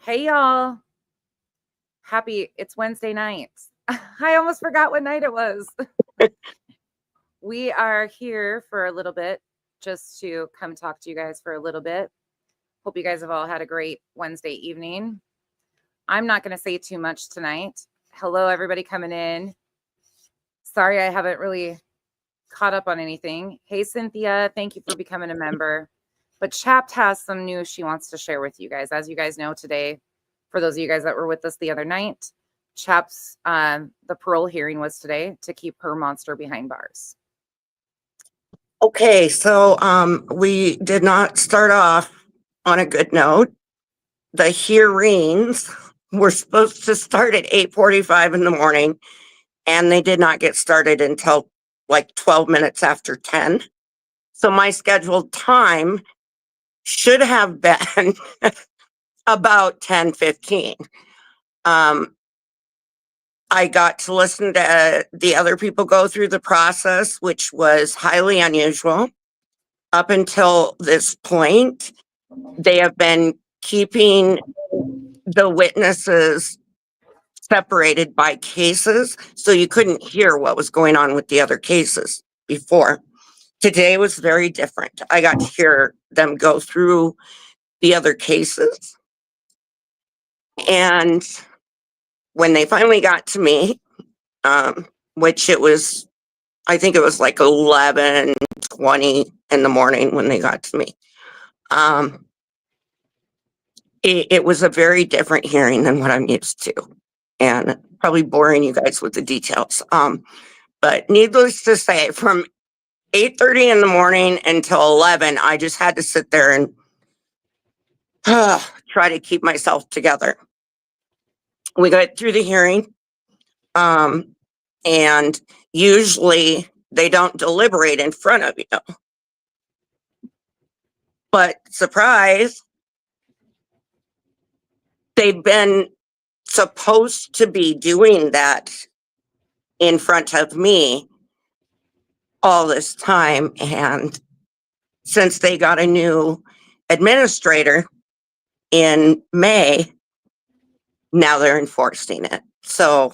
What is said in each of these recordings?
Hey y'all. It's Wednesday night. I almost forgot what night it was. We are here for a little bit just to come talk to you guys for a little bit. Hope you guys have all had a great Wednesday evening. I'm not going to say too much tonight. Hello, everybody coming in. Sorry, I haven't really caught up on anything. Hey, Cynthia, thank you for becoming a member. But Chapt has some news she wants to share with you guys. As you guys know today, for those of you guys that were with us the other night, Chapt's the parole hearing was today to keep her monster behind bars. Okay, so we did not start off on a good note. The hearings were supposed to start at 8:45 in the morning, and they did not get started until like 12 minutes after 10. So my scheduled time should have been about 10:15. I got to listen to the other people go through the process, which was highly unusual. Up until this point, they have been keeping the witnesses separated by cases, so you couldn't hear what was going on with the other cases before. Today was very different. I got to hear them go through the other cases. And when they finally got to me, which I think it was like 11:20 in the morning when they got to me. It was a very different hearing than what I'm used to, and probably boring you guys with the details. But needless to say, from 8:30 in the morning until 11, I just had to sit there and try to keep myself together. We got through the hearing, and usually they don't deliberate in front of you. But surprise, they've been supposed to be doing that in front of me all this time. And since they got a new administrator in May, now they're enforcing it. So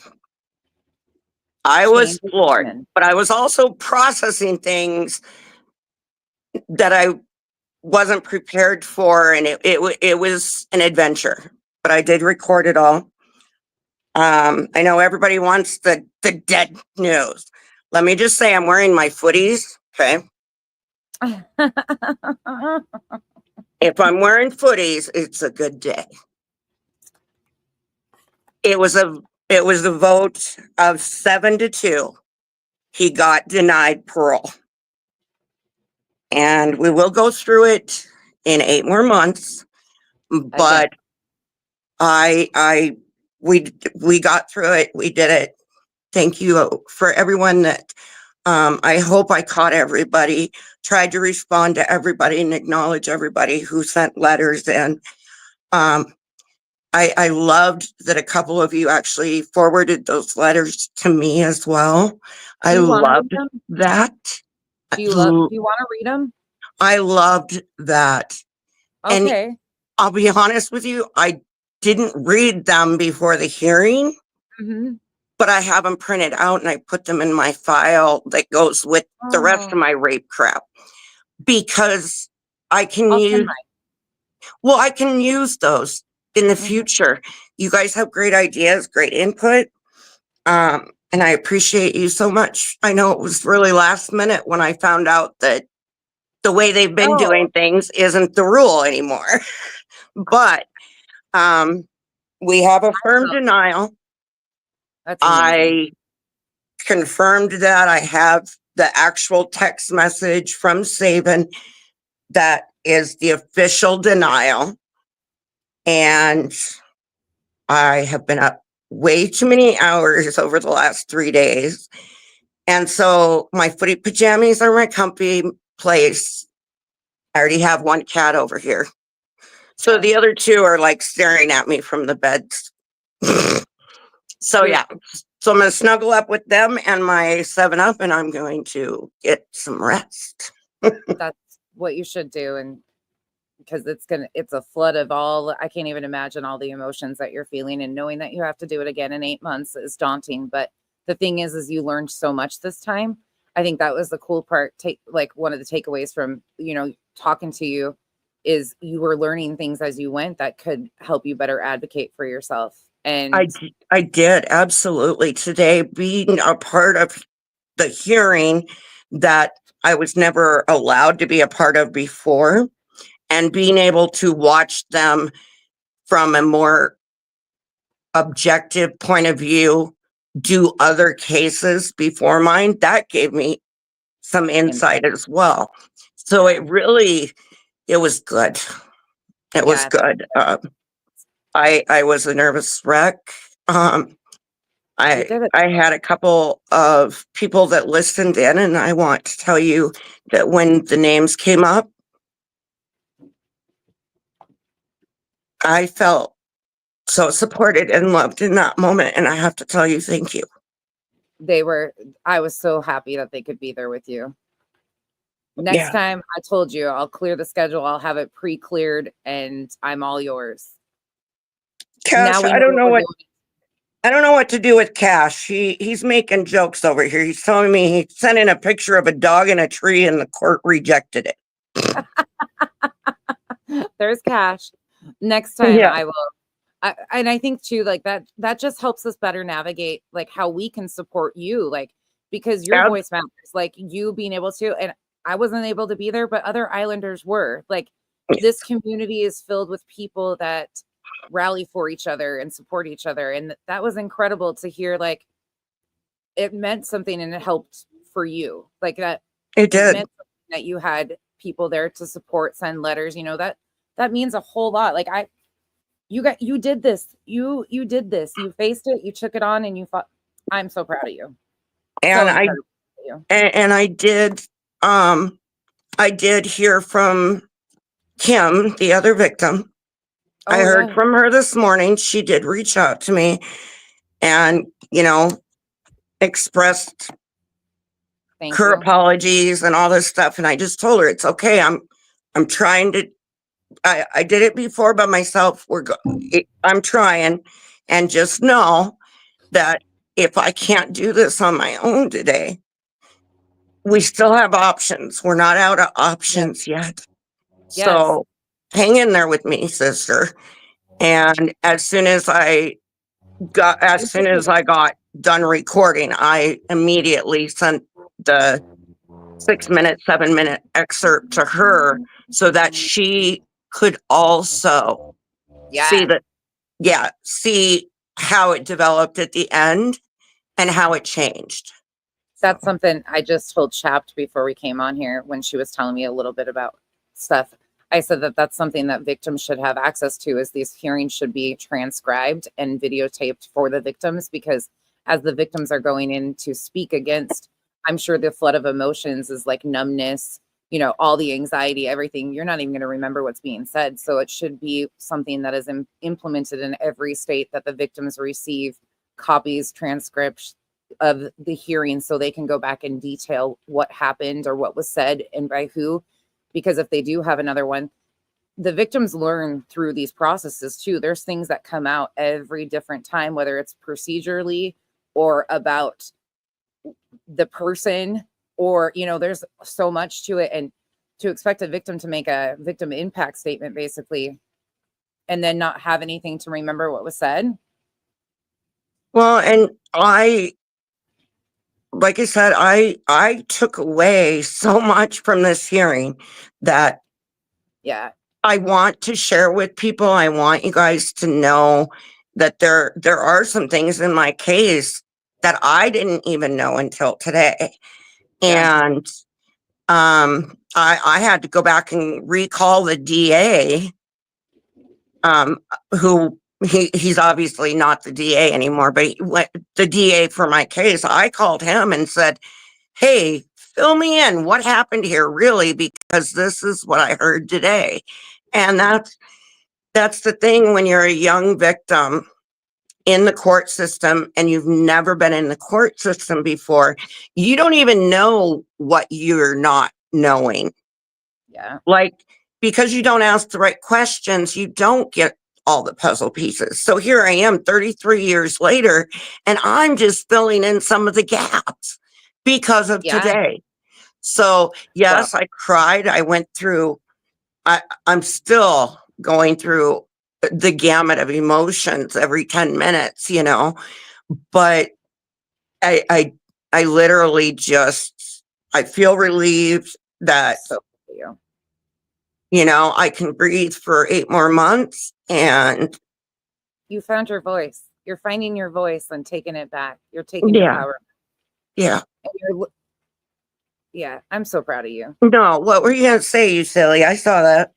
I was floored, but I was also processing things that I wasn't prepared for, and it was an adventure, but I did record it all. I know everybody wants the dead news. Let me just say I'm wearing my footies, okay? If I'm wearing footies, it's a good day. It was a vote of 7-2. He got denied parole. And we will go through it in 8 more months. But we got through it. We did it. Thank you for everyone that I hope I caught everybody, tried to respond to everybody and acknowledge everybody who sent letters in. I loved that a couple of you actually forwarded those letters to me as well. I loved that. Do you want to read them? I loved that. Okay. And I'll be honest with you, I didn't read them before the hearing, but I have them printed out and I put them in my file that goes with the rest of my rape crap, because I can I can use those in the future. You guys have great ideas, great input. And I appreciate you so much. I know it was really last minute when I found out that the way they've been doing things isn't the rule anymore. But we have a firm denial. I confirmed that. I have the actual text message from Saban that is the official denial. And I have been up way too many hours over the last 3 days. And so my footy pajamas are my comfy place. I already have one cat over here. So the other 2 are like staring at me from the beds. So yeah, so I'm going to snuggle up with them and my 7-Up, and I'm going to get some rest. That's what you should do, and because it's a flood of all, I can't even imagine all the emotions that you're feeling, and knowing that you have to do it again in 8 months is daunting. But the thing is you learned so much this time. I think that was the cool part. Like one of the takeaways from, talking to you is you were learning things as you went that could help you better advocate for yourself. And I did, absolutely. Today, being a part of the hearing that I was never allowed to be a part of before, and being able to watch them from a more objective point of view do other cases before mine, that gave me some insight as well. So it was good. It was good. I was a nervous wreck. You did it. I had a couple of people that listened in, and I want to tell you that when the names came up, I felt so supported and loved in that moment. And I have to tell you, thank you. I was so happy that they could be there with you. Next time, I told you, I'll clear the schedule. I'll have it pre-cleared and I'm all yours. Cash, I don't know what to do with Cash. He's making jokes over here. He's telling me he sent in a picture of a dog in a tree and the court rejected it. There's Cash. Next time I will. And I think too, like that just helps us better navigate like how we can support you, like, because your voice matters, like you being able to, and I wasn't able to be there, but other Islanders were. Like, this community is filled with people that rally for each other and support each other. And that was incredible to hear. Like, it meant something and it helped for you. Like that. It did. Meant that you had people there to support, send letters, that means a whole lot. Like you did this. You did this. You faced it. You took it on, and you fought. I'm so proud of you. And I did hear from Kim, the other victim. I heard from her this morning. She did reach out to me and, expressed her apologies and all this stuff. And I just told her, it's okay. I'm trying to, I did it before by myself. I'm trying, and just know that if I can't do this on my own today, we still have options. We're not out of options yet. So hang in there with me, sister. And as soon as I got done recording, I immediately sent the 6-minute, 7-minute excerpt to her so that she could also see how it developed at the end and how it changed. That's something I just told Chapt before we came on here when she was telling me a little bit about stuff. I said that's something that victims should have access to, is these hearings should be transcribed and videotaped for the victims, because as the victims are going in to speak against, I'm sure the flood of emotions is like numbness, all the anxiety, everything. You're not even going to remember what's being said. So it should be something that is implemented in every state, that the victims receive copies, transcripts of the hearing, so they can go back and detail what happened or what was said and by who. Because if they do have another one, the victims learn through these processes too. There's things that come out every different time, whether it's procedurally or about the person, or, there's so much to it. And to expect a victim to make a victim impact statement, basically, and then not have anything to remember what was said. Well, and like I said, I took away so much from this hearing that I want to share with people. I want you guys to know that there are some things in my case that I didn't even know until today. And I had to go back and recall the DA, who he's obviously not the DA anymore, but the DA for my case. I called him and said, hey, fill me in. What happened here, really? Because this is what I heard today. And that's the thing when you're a young victim in the court system and you've never been in the court system before, you don't even know what you're not knowing. Yeah. Like, because you don't ask the right questions, you don't get all the puzzle pieces. So here I am 33 years later, and I'm just filling in some of the gaps because of today. So yes, I cried. I went through, I'm still going through the gamut of emotions every 10 minutes, but I literally just, I feel relieved that, I can breathe for 8 more months, and you found your voice. You're finding your voice and taking it back. You're taking your power. Yeah. Yeah, I'm so proud of you. No, what were you going to say, you silly? I saw that.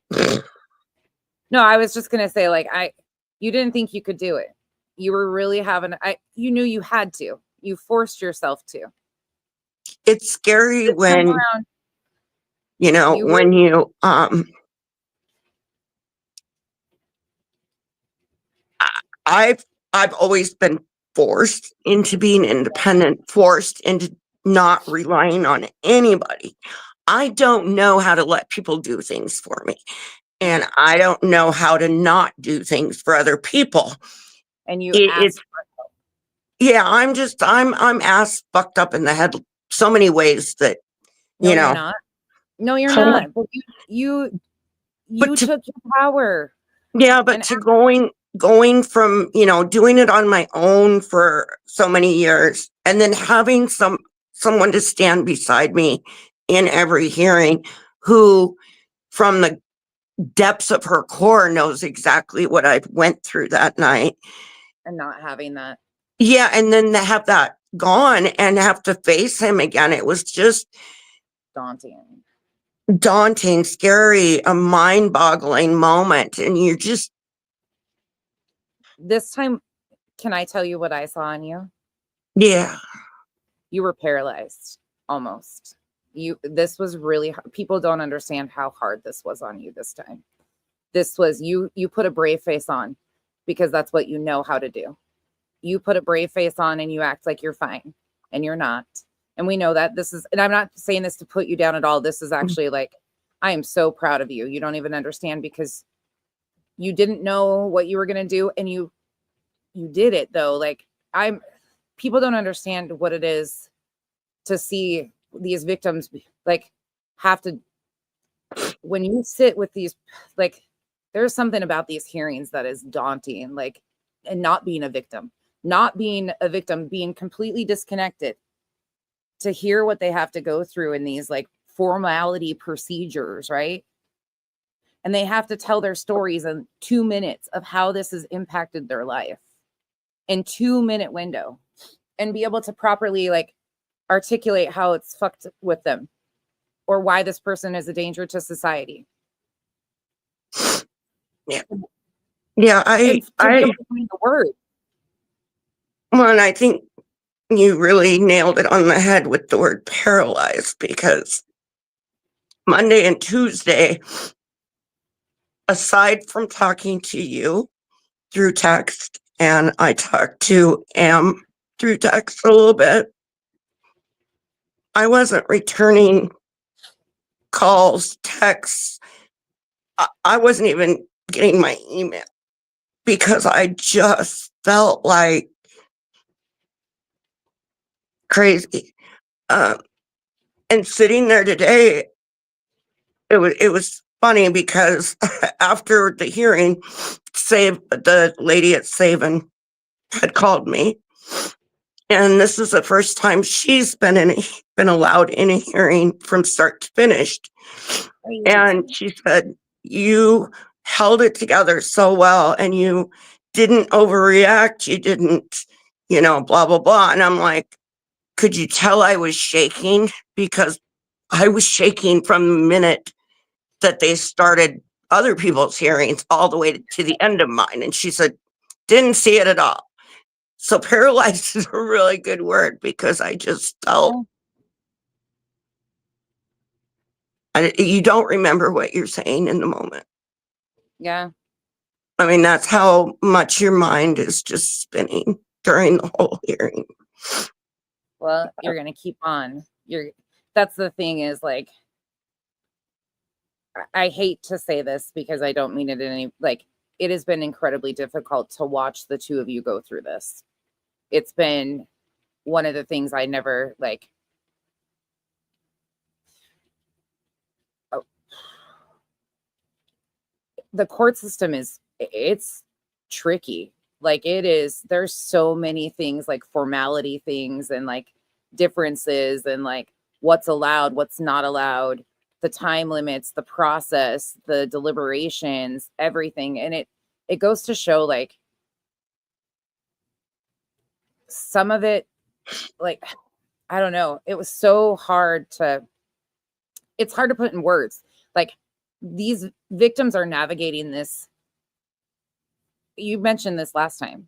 No, I was just going to say, like, you didn't think you could do it. You were really you knew you had to. You forced yourself to. It's scary when, when you, I've always been forced into being independent, forced into not relying on anybody. I don't know how to let people do things for me. And I don't know how to not do things for other people. And you asked for help. Yeah, I'm ass fucked up in the head so many ways that, you're not. No, you're not. But you took your power. Yeah, but to going from, doing it on my own for so many years, and then having someone to stand beside me in every hearing, who from the depths of her core knows exactly what I went through that night. And not having that. Yeah, and then to have that gone and have to face him again, it was just daunting, scary, a mind-boggling moment. And you're just, this time, can I tell you what I saw in you? Yeah. You were paralyzed, almost. This was really hard. People don't understand how hard this was on you this time. This was, you put a brave face on because that's what you know how to do. You put a brave face on and you act like you're fine, and you're not. And we know that. And I'm not saying this to put you down at all. This is actually like, I am so proud of you. You don't even understand, because you didn't know what you were going to do, and you did it though. Like, people don't understand what it is to see these victims like have to, when you sit with these, like, there's something about these hearings that is daunting, like, and not being a victim, being completely disconnected, to hear what they have to go through in these like formality procedures, right? And they have to tell their stories in 2 minutes of how this has impacted their life in 2-minute window, and be able to properly like articulate how it's fucked with them, or why this person is a danger to society. Yeah. Yeah, be able to find the word. Well, and I think you really nailed it on the head with the word paralyzed, because Monday and Tuesday, aside from talking to you through text, and I talked to Am through text a little bit, I wasn't returning calls, texts. I wasn't even getting my email, because I just felt like crazy. And sitting there today, it was funny, because after the hearing, the lady at Savin had called me, and this is the first time she's been allowed in a hearing from start to finish. And she said, "You held it together so well, and you didn't overreact. You didn't, blah, blah, blah." And I'm like, could you tell I was shaking? Because I was shaking from the minute that they started other people's hearings all the way to the end of mine. And she said, didn't see it at all. So paralyzed is a really good word, because I just felt, you don't remember what you're saying in the moment. Yeah. I mean, that's how much your mind is just spinning during the whole hearing. Well, you're going to keep on. That's the thing, is like, I hate to say this because I don't mean it in any, like, it has been incredibly difficult to watch the two of you go through this. It's been one of the things I never, like, oh, the court system it's tricky. Like, it is, there's so many things, like formality things and like differences and like what's allowed, what's not allowed, the time limits, the process, the deliberations, everything. And it goes to show, like, some of it, like, I don't know, it was so hard to, it's hard to put in words. Like, these victims are navigating this. You mentioned this last time.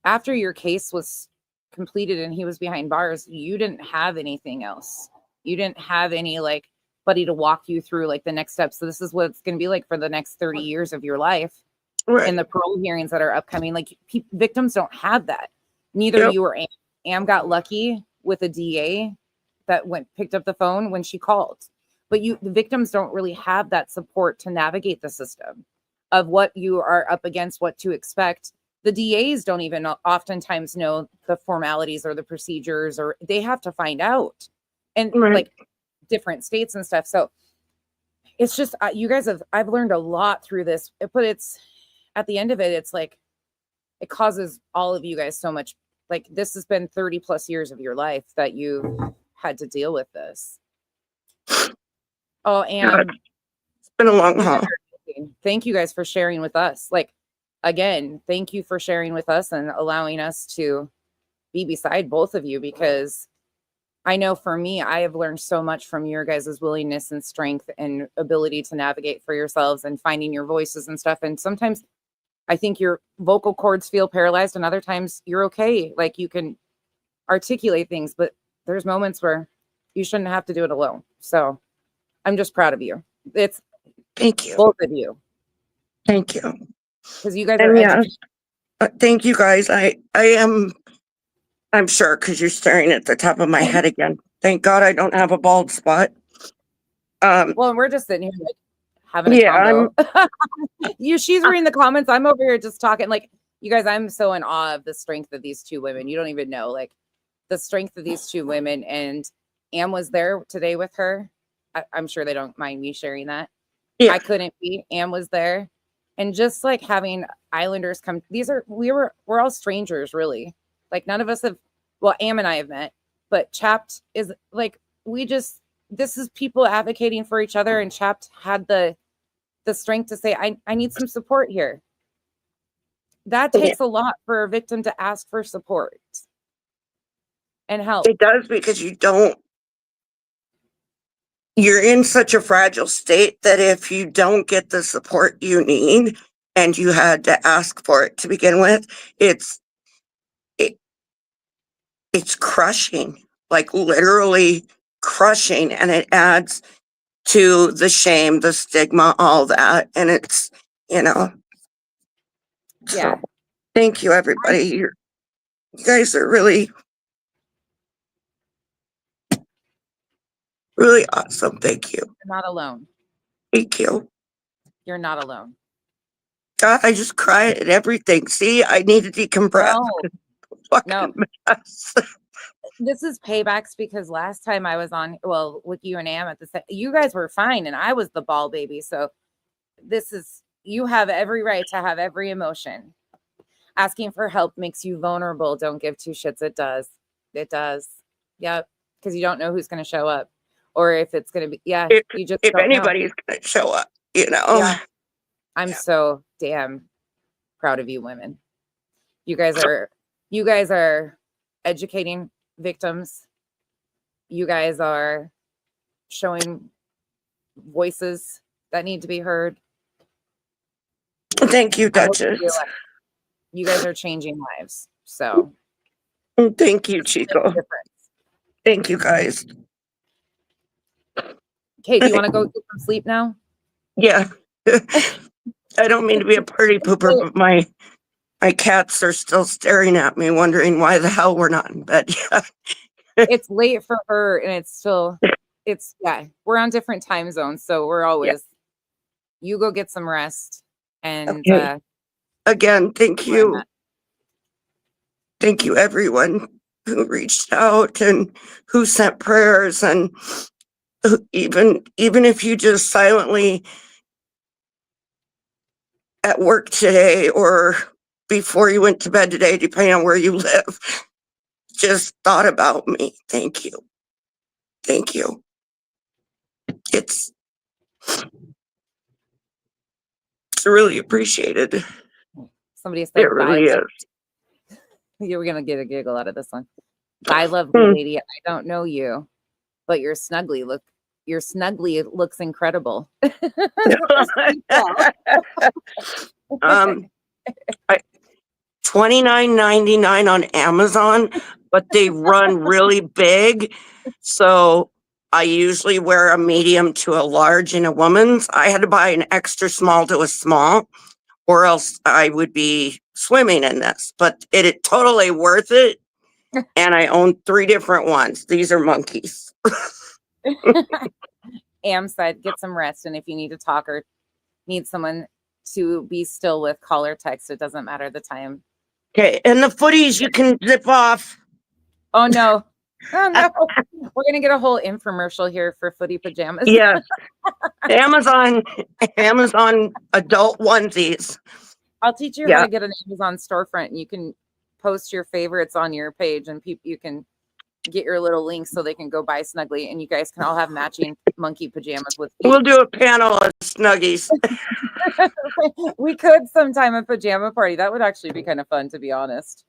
After your case was completed and he was behind bars, you didn't have anything else. You didn't have any, like, buddy to walk you through like the next steps. So this is what it's going to be like for the next 30 years of your life. Right. And the parole hearings that are upcoming, like, victims don't have that. Neither you or Am got lucky with a DA that picked up the phone when she called. But the victims don't really have that support to navigate the system of what you are up against, what to expect. The DAs don't even oftentimes know the formalities or the procedures, or they have to find out, and like different states and stuff. So it's just, you guys I've learned a lot through this, but it's, at the end of it, it's like, it causes all of you guys so much, like, this has been 30 plus years of your life that you had to deal with this. Oh, and it's been a long haul. Thank you guys for sharing with us. Like, again, thank you for sharing with us and allowing us to be beside both of you, because I know for me, I have learned so much from your guys' willingness and strength and ability to navigate for yourselves and finding your voices and stuff. And sometimes I think your vocal cords feel paralyzed, and other times you're okay. Like, you can articulate things, but there's moments where you shouldn't have to do it alone. So I'm just proud of you. It's, thank you, both of you. Thank you, because you guys are thank you guys. I'm sure, because you're staring at the top of my head again. Thank God I don't have a bald spot. Well, and we're just sitting here like having a combo. She's reading the comments. I'm over here just talking. Like, you guys, I'm so in awe of the strength of these two women. You don't even know, like, the strength of these two women. And Am was there today with her. I'm sure they don't mind me sharing that. Yeah. I couldn't be. Am was there. And just like having Islanders come, we're all strangers, really. Like, none of us have, well, Am and I have met, but Chapt is like, this is people advocating for each other. And Chapt had the strength to say, I need some support here. That takes a lot for a victim to ask for support and help. It does, because you're in such a fragile state that if you don't get the support you need, and you had to ask for it to begin with, it's crushing, like literally crushing, and it adds to the shame, the stigma, all that. And it's, yeah. So, thank you, everybody. You guys are really, really awesome. Thank you. You're not alone. Thank you. You're not alone. God, I just cry at everything. See, I need to decompress. No. This is paybacks, because last time I was on, well, with you and Am you guys were fine, and I was the ball baby. So you have every right to have every emotion. Asking for help makes you vulnerable. Don't give two shits. It does. It does. Yep. Because you don't know who's going to show up, or if it's going to be, you just if anybody's going to show up, Yeah. I'm so damn proud of you women. You guys are educating victims. You guys are showing voices that need to be heard. Thank you, Duchess. You guys are changing lives. So thank you, Chico. Thank you, guys. Okay, do you want to go get some sleep now? Yeah. I don't mean to be a party pooper, but my cats are still staring at me, wondering why the hell we're not in bed yet. It's late for her, and it's we're on different time zones, so we're always, you go get some rest. And again, thank you. Thank you, everyone who reached out and who sent prayers, and even if you just silently at work today or before you went to bed today, depending on where you live, just thought about me. Thank you. Thank you. It's really appreciated. Somebody said, it really is. You were going to get a giggle out of this one. Bye, lovely lady. I don't know you, but your snuggly looks incredible. $29.99 on Amazon, but they run really big. So I usually wear a medium to a large in a woman's. I had to buy an extra small to a small, or else I would be swimming in this, but it totally worth it. And I own 3 different ones. These are monkeys. Am said, get some rest. And if you need to talk or need someone to be still with, call or text. It doesn't matter the time. Okay. And the footies you can zip off. Oh, no. Oh, no. We're going to get a whole infomercial here for footy pajamas. Yes. Amazon adult onesies. I'll teach you how to get an Amazon storefront, and you can post your favorites on your page, and you can get your little links so they can go buy Snuggly, and you guys can all have matching monkey pajamas with feet. We'll do a panel of Snuggies. We could sometime a pajama party. That would actually be kind of fun, to be honest.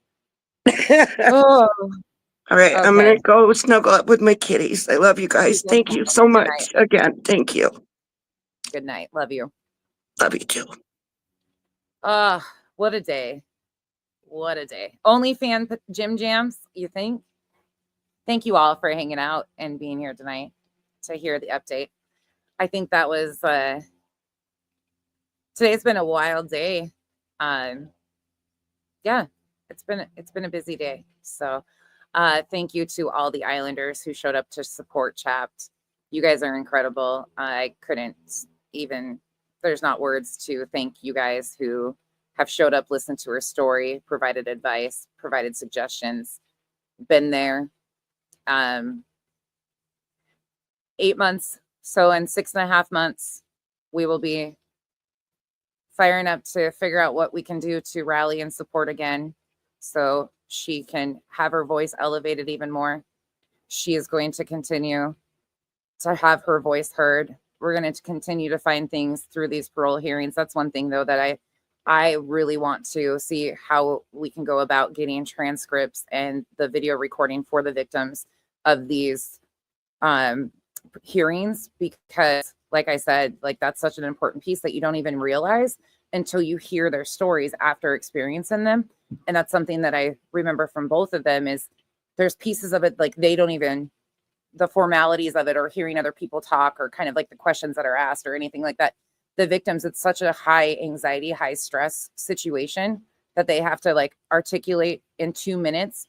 Oh. All right, okay. I'm going to go snuggle up with my kitties. I love you guys. Thank you so much. Again, thank you. Good night. Love you. Love you too. What a day. What a day. OnlyFans Gym Jams, you think? Thank you all for hanging out and being here tonight to hear the update. I think that was, today's been a wild day. Yeah, it's been a busy day. So thank you to all the Islanders who showed up to support Chapt. You guys are incredible. I couldn't even, there's not words to thank you guys who have showed up, listened to her story, provided advice, provided suggestions, been there. 8 months. So in 6.5 months, we will be firing up to figure out what we can do to rally and support again, so she can have her voice elevated even more. She is going to continue to have her voice heard. We're going to continue to find things through these parole hearings. That's one thing, though, that I really want to see how we can go about getting transcripts and the video recording for the victims of these hearings, because like I said, like that's such an important piece that you don't even realize until you hear their stories after experiencing them. And that's something that I remember from both of them, is there's pieces of it like they don't even, the formalities of it, or hearing other people talk, or kind of like the questions that are asked or anything like that. The victims, it's such a high anxiety, high stress situation that they have to like articulate in 2 minutes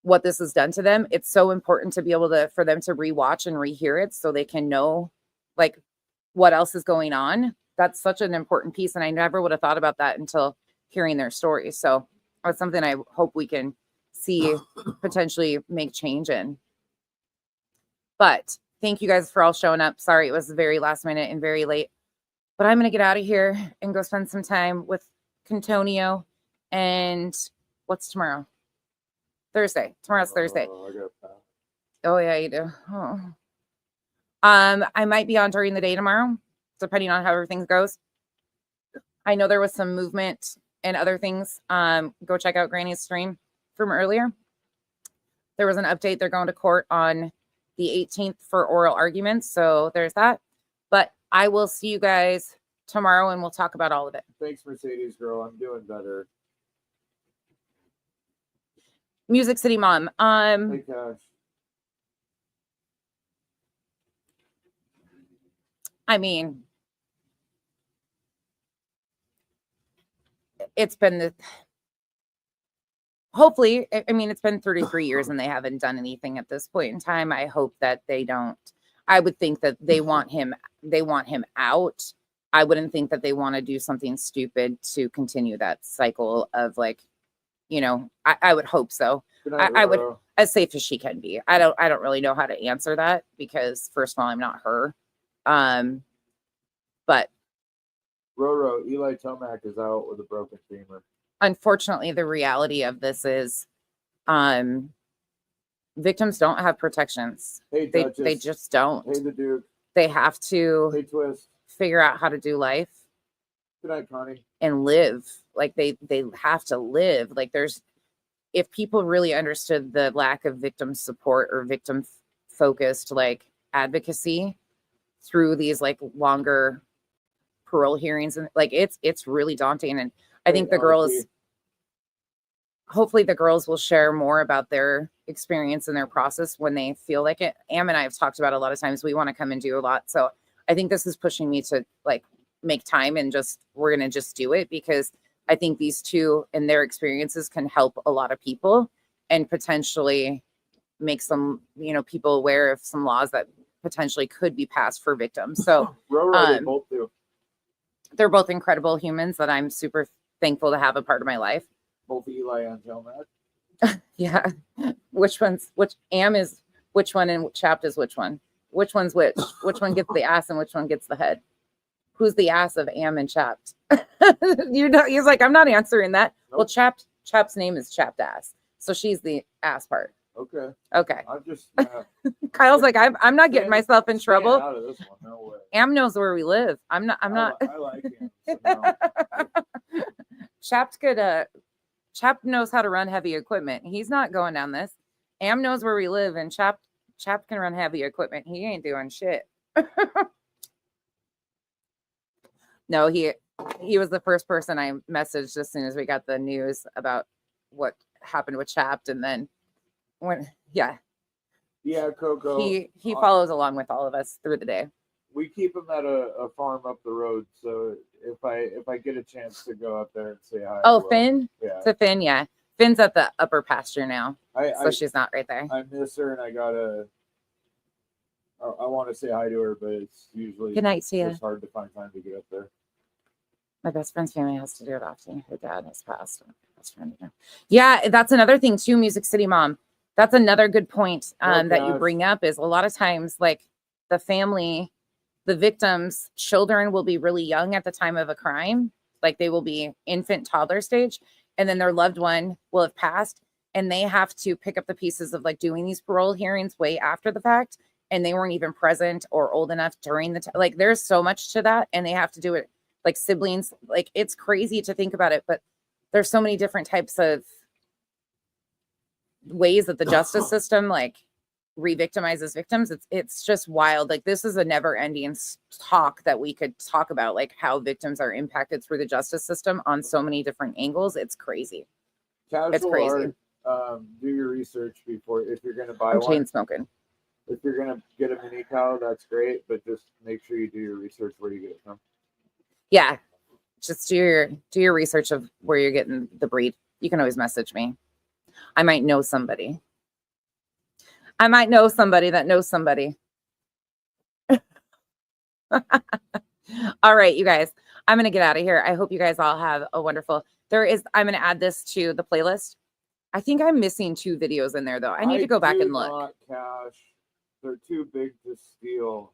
what this has done to them. It's so important to be able to, for them to rewatch and rehear it so they can know like what else is going on. That's such an important piece. And I never would have thought about that until hearing their stories. So it's something I hope we can see potentially make change in. But thank you guys for all showing up. Sorry, it was very last minute and very late, but I'm going to get out of here and go spend some time with Contonio. And what's tomorrow? Thursday. Tomorrow's Thursday. Oh yeah, you do. Oh. I might be on during the day tomorrow, depending on how everything goes. I know there was some movement and other things. Go check out Granny's stream from earlier. There was an update. They're going to court on the 18th for oral arguments. So there's that. But I will see you guys tomorrow and we'll talk about all of it. Thanks, Mercedes girl. I'm doing better. Music City Mom. Hey, Cash. I mean, it's been hopefully, I mean, it's been 33 years and they haven't done anything at this point in time. I hope that they don't. I would think that they want him out. I wouldn't think that they want to do something stupid to continue that cycle of like, you know, I would hope so. Good night, I would, Roro. as safe as she can be. I don't really know how to answer that because first of all, I'm not her. But Roro, Eli Tomac is out with a broken femur. unfortunately, the reality of this is, victims don't have protections. Hey, They Duchess. just don't. Hey, the Duke. They have to Hey, Twist. figure out how to do life Good night, Connie. and live. Like they have to live. Like if people really understood the lack of victim support or victim focused like advocacy through these like longer parole hearings, and like it's really daunting. And I think the girls, hopefully the girls will share more about their experience and their process when they feel like it. Am and I have talked about a lot of times we want to come and do a lot. So I think this is pushing me to like make time and we're going to just do it because I think these two and their experiences can help a lot of people and potentially make some, you know, people aware of some laws that potentially could be passed for victims. So Roro, they both do. They're both incredible humans that I'm super thankful to have a part of my life. Both Eli and Tomac. Yeah. Which Am is which one and Chapt is which one? Which one's which? Which one gets the ass and which one gets the head? Who's the ass of Am and Chapt? He's like, I'm not answering that. Nope. Well, Chapt's name is Chapt ass. So she's the ass part. Okay. I'm just Kyle's like, I'm not getting myself in trouble. Out of this one. No way. Am knows where we live. I'm not. I like him. So no. Chapt knows how to run heavy equipment. He's not going down this. Am knows where we live, and Chapt can run heavy equipment. He ain't doing shit. No, he was the first person I messaged as soon as we got the news about what happened with Chapt, and then Coco. He follows along with all of us through the day. We keep him at a farm up the road, so if I get a chance to go up there and say hi. Oh, Finn? Yeah. To Finn, yeah. Finn's at the upper pasture now, so she's not right there. I miss her, and I want to say hi to her, but it's usually good night to you. It's hard to find time to get up there. My best friend's family has to do it often. Her dad has passed. Yeah, that's another thing too, Music City Mom. That's another good point that you bring up is a lot of times like the family, the victims' children will be really young at the time of a crime. Like they will be infant, toddler stage, and then their loved one will have passed and they have to pick up the pieces of like doing these parole hearings way after the fact. And they weren't even present or old enough during the time. Like there's so much to that and they have to do it like siblings. Like it's crazy to think about it, but there's so many different types of ways that the justice system like re-victimizes victims. It's just wild. Like this is a never-ending talk that we could talk about, like how victims are impacted through the justice system on so many different angles. It's crazy. It's crazy. Art, do your research before if you're going to buy I'm one. chain smoking. If you're going to get a mini cow, that's great, but just make sure you do your research where you get it from. Yeah, just do your research of where you're getting the breed. You can always message me. I might know somebody. I might know somebody that knows somebody. All right, you guys, I'm going to get out of here. I hope you guys all have a wonderful, I'm going to add this to the playlist. I think I'm missing 2 videos in there though. I need to go back and look. Not cash. They're too big to steal.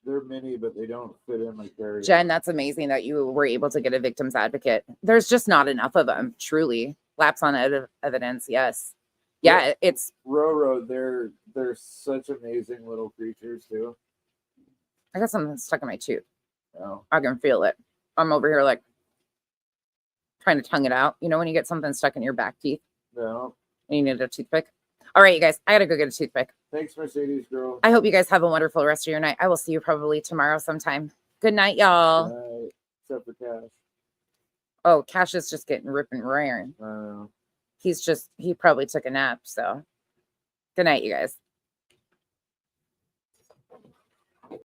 They're mini, but they don't fit in my carry. Jen, that's amazing that you were able to get a victim's advocate. There's just not enough of them, truly. Lapse on evidence, yes. Yeah, it's... Roro, they're such amazing little creatures, too. I got something stuck in my tooth. Oh. I can feel it. I'm over here, like, trying to tongue it out. You know when you get something stuck in your back teeth? Yeah. And you need a toothpick? All right, you guys, I got to go get a toothpick. Thanks, Mercedes girl. I hope you guys have a wonderful rest of your night. I will see you probably tomorrow sometime. Good night, y'all. Good night. Except for Cash. Oh, Cash is just getting rip and raring. He probably took a nap, so good night, you guys.